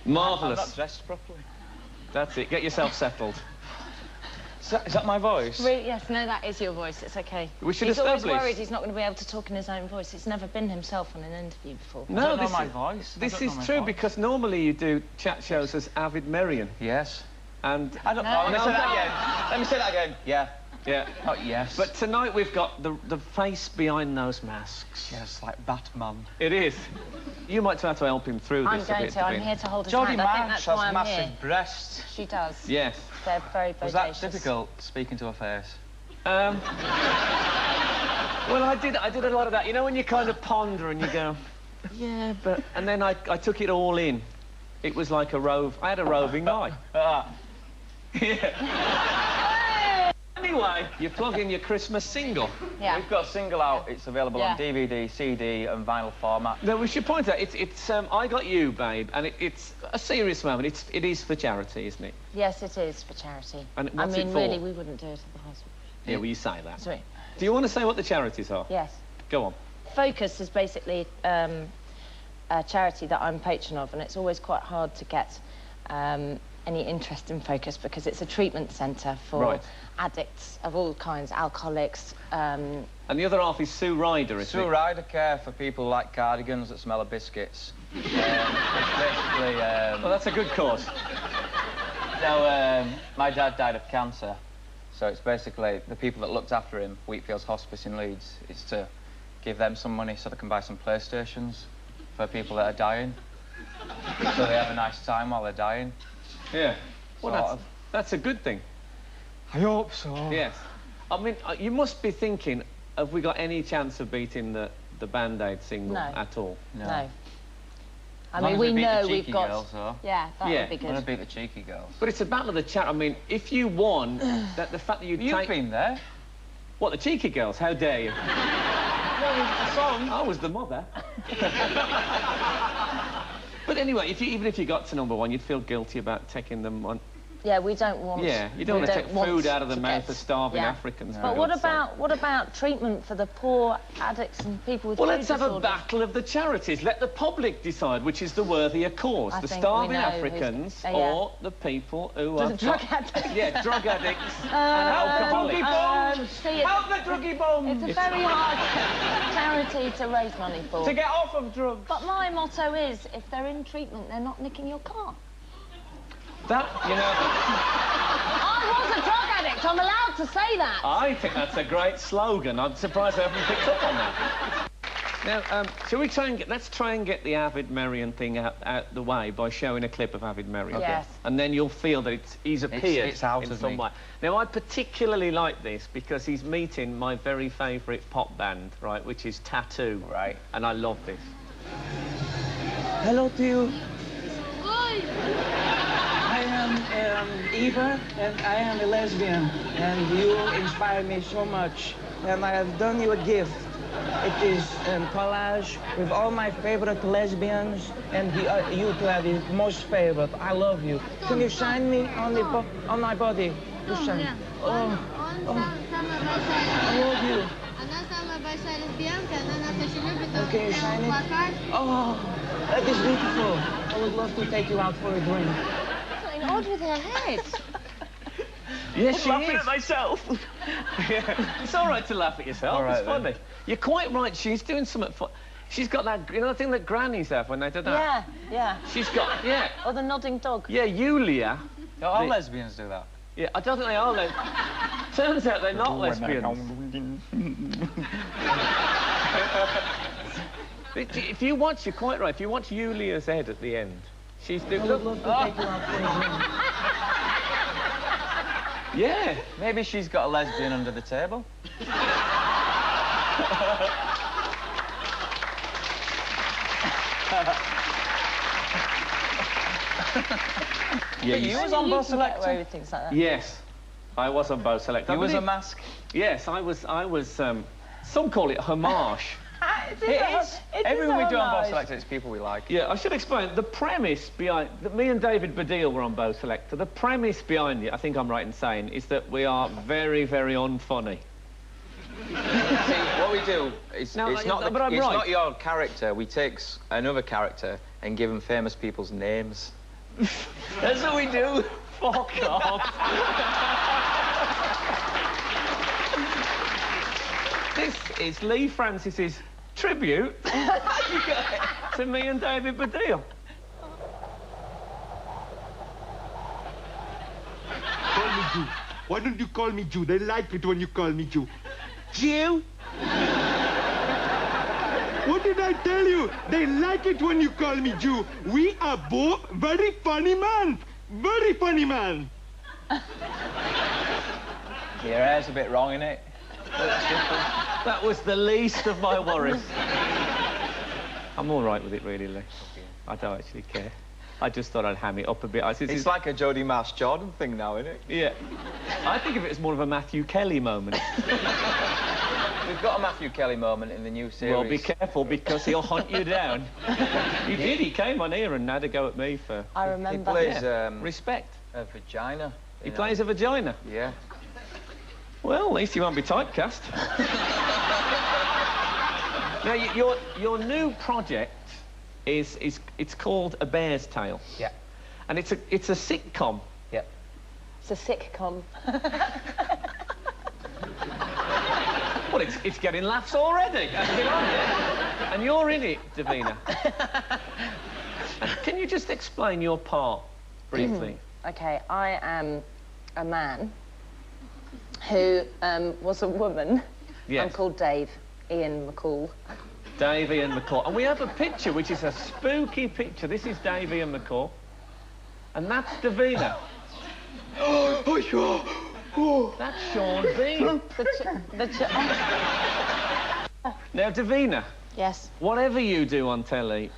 Marvellous. I'm not dressed properly. That's it. Get yourself settled. Is that my voice? Yes, no, that is your voice. It's okay. We should He's establish... always worried he's not going to be able to talk in his own voice. He's never been himself on an interview before. No, this is my voice. This is true because normally you do chat shows as Avid Merrion. Yes. And... I don't know. Let me say that again. Let me say that again. Yeah. Yeah. Oh, yes. But tonight we've got the face behind those masks. Yes, like Batman. It is. You might have to help him through this a bit. I'm here to hold his Jodie hand. I think Marsh that's why has I'm here. massive breasts. She does. Yes. They're very Was bodacious. that difficult, speaking to a face? Well, I did a lot of that. You know when you kind of ponder and you go, yeah, but... And then I took it all in. It was like a I had a roving eye. Yeah. Anyway, you plug in your Christmas single. Yeah. We've got a single out. It's available on DVD, CD and vinyl format. No, we should point out, it's I Got You, Babe, and it's a serious moment. It is for charity, isn't it? Yes, it is for charity. And what's it for? Really, we wouldn't do it at the hospital. Yeah, well, you say that. Sorry. Do you want to say what the charities are? Yes. Go on. Focus is basically a charity that I'm patron of, and it's always quite hard to get any interest in Focus because it's a treatment centre for addicts of all kinds, alcoholics. And the other half is Sue Ryder, isn't it? Sue Ryder care for people who like cardigans that smell of biscuits. It's basically... Well, that's a good cause. No, my dad died of cancer, so it's basically the people that looked after him, Wheatfields Hospice in Leeds, it's to give them some money so they can buy some PlayStations for people that are dying, so they have a nice time while they're dying. Yeah. Well, that's a good thing. I hope so. Yes. I mean, you must be thinking, have we got any chance of beating the Band-Aid single at all? No. I mean, we know we've got... Girls, though. Yeah, that would be good. I'm going to beat the cheeky girls. But it's a battle of the chat. I mean, if you won, the fact that you've been there. What, the cheeky girls? How dare you? Well, the song. I was the mother. But anyway, even if you got to #1, you'd feel guilty about taking them on... Yeah, we don't want... Yeah, you don't want to take food out of the mouth of starving Africans. But what about treatment for the poor addicts and people with Well, food let's have disorders? a battle of the charities. Let the public decide which is the worthier cause, the starving Africans or the people who are... Drug addicts. Yeah, drug addicts and alcoholics. Help the druggy bums! It's a very hard charity to raise money for. To get off of drugs. But my motto is, if they're in treatment, they're not nicking your car. That, you know... I was a drug addict. I'm allowed to say that. I think that's a great slogan. I'm surprised I haven't picked up on that. Now, shall we try and get... Let's try and get the Avid Merrion thing out the way by showing a clip of Avid Merrion. Okay. Yes. And then you'll feel that he's appeared it's out in of some me. way. Now, I particularly like this because he's meeting my very favourite pop band, right, which is Tattoo. Right. And I love this. Hello to you. I am Eva, and I am a lesbian, and you inspire me so much. And I have done you a gift. It is a collage with all my favorite lesbians, and you two are the most favorite. I love you. Can you sign me on my body? You sign. Oh, I love you. Okay, you sign it. Oh, that is beautiful. I would love to take you out for a drink. Something odd with her head. Yes, she laughing is. at myself. Yeah. It's all right to laugh at yourself. All right, it's funny. You're quite right. She's doing something fun. She's got that, you know, the thing that grannies have when they do that? Yeah, yeah. She's got, yeah. Or the nodding dog. Yeah, Yulia. All lesbians do that. Yeah, I don't think they are lesbians. Turns out they're not lesbians. If you watch, you're quite right. If you watch Yulia's head at the end, she's doing... I would love to take you out for a drink. Yeah. Maybe she's got a lesbian under the table. Yeah, you was on Bo Selector. Things like that. Yes, I was on Bo Selector. You was a mask. Yes, I was. Some call it homage. Everyone we do on Boss Selector, it's people we like. Yeah, I should explain. The premise behind... me and David Baddiel were on Boss Selector. The premise behind it, I think I'm right in saying, is that we are very, very unfunny. See, what we do is it's not your character. We take another character and give them famous people's names. That's what we do. Fuck off. This is Leigh Francis's tribute to me and David Baddiel. Call me Jew. Why don't you call me Jew? They like it when you call me Jew. Jew? What did I tell you? They like it when you call me Jew. We are both very funny man. Very funny man. Your hair's a bit wrong, innit? That was the least of my worries. I'm all right with it, really, Leigh. I don't actually care. I just thought I'd ham it up a bit. It's like a Jodie Marsh-Jordan thing now, isn't it? Yeah. I think of it as more of a Matthew Kelly moment. We've got a Matthew Kelly moment in the new series. Well, be careful, because he'll hunt you down. He did. He came on here and had a go at me for... I remember. He plays, respect. A vagina. He plays a vagina? Yeah. Well, at least he won't be typecast. Now, your new project it's called A Bear's Tale. Yeah. And it's a sitcom. Yeah. It's a sitcom. Well, it's getting laughs already. And you're in it, Davina. Can you just explain your part briefly? OK, I am a man who was a woman. Yes. I'm called Dave Ian Mccall. Dave Ian Mccall. And we have a picture, which is a spooky picture. This is Dave Ian Mccall. And that's Davina. Oh, sure. Oh. That's Sean Bean. Now, Davina. Yes? Whatever you do on telly,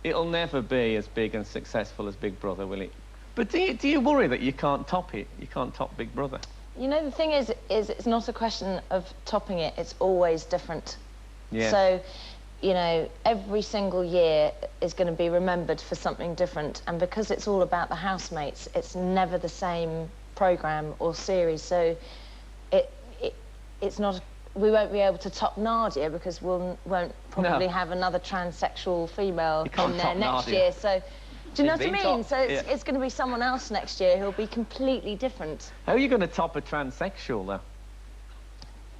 it'll never be as big and successful as Big Brother, will it? But do you worry that you can't top it? You can't top Big Brother? You know, the thing is it's not a question of topping it. It's always different. Yeah. So, you know, every single year is going to be remembered for something different. And because it's all about the housemates, it's never the same programme or series. So it's not... We won't be able to top Nadia because we won't probably have another transsexual female in there next year. So, do you know what I mean? So it's going to be someone else next year who'll be completely different. How are you going to top a transsexual, though?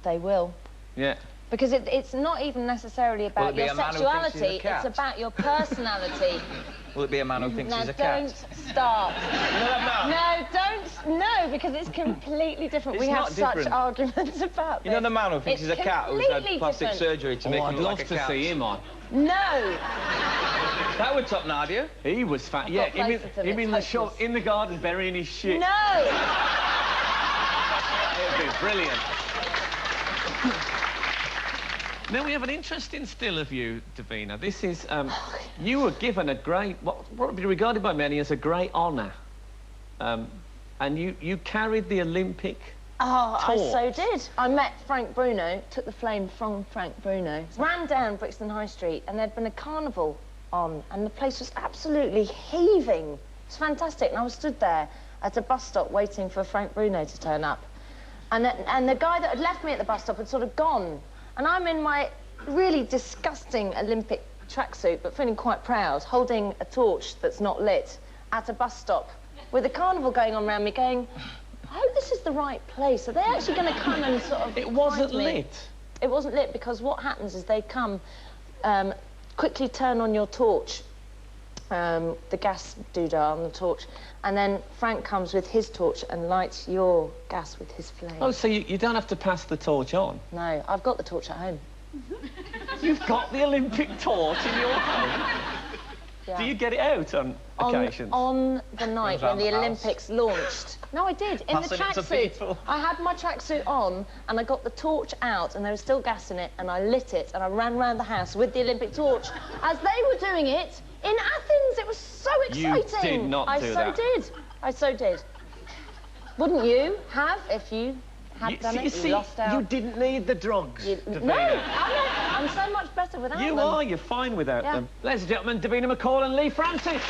They will. Yeah. Because it's not even necessarily about your sexuality, it's about your personality. Will it be a man who thinks he's a cat? Don't start. No, because it's completely different. We have such arguments about this. You know the man who thinks he's a cat who's had plastic surgery to make him look like a cat? I'd love to see him on. No! That would top Nadia. He was fat. Yeah, him in the shop, in the garden, burying his shit. No! It would be brilliant. Now, we have an interesting still of you, Davina. This is, you were given a great, what would be regarded by many as a great honour. And you carried the Olympic torch. I so did. I met Frank Bruno, took the flame from Frank Bruno, ran down Brixton High Street, and there'd been a carnival on, and the place was absolutely heaving. It was fantastic, and I was stood there at a bus stop waiting for Frank Bruno to turn up. And the guy that had left me at the bus stop had sort of gone. And I'm in my really disgusting Olympic tracksuit, but feeling quite proud, holding a torch that's not lit at a bus stop with a carnival going on around me going, I hope this is the right place. Are they actually going to come and sort of... It wasn't lit. It wasn't lit because what happens is they come, quickly turn on your torch, the gas doodah on the torch, and then Frank comes with his torch and lights your gas with his flame. Oh, so you don't have to pass the torch on? No, I've got the torch at home. You've got the Olympic torch in your home? Yeah. Do you get it out on occasions? On the night when the Olympics launched. No, I did. In the tracksuit. I had my tracksuit on, and I got the torch out, and there was still gas in it, and I lit it, and I ran around the house with the Olympic torch as they were doing it in Athens. It was so exciting. You did not do that. I so did. I so did. Wouldn't you have if you had done it, see, you lost out. you didn't need the drugs, Davina. No, I'm so much better without them. You are, you're fine without them. Ladies and gentlemen, Davina Mccall and Leigh Francis.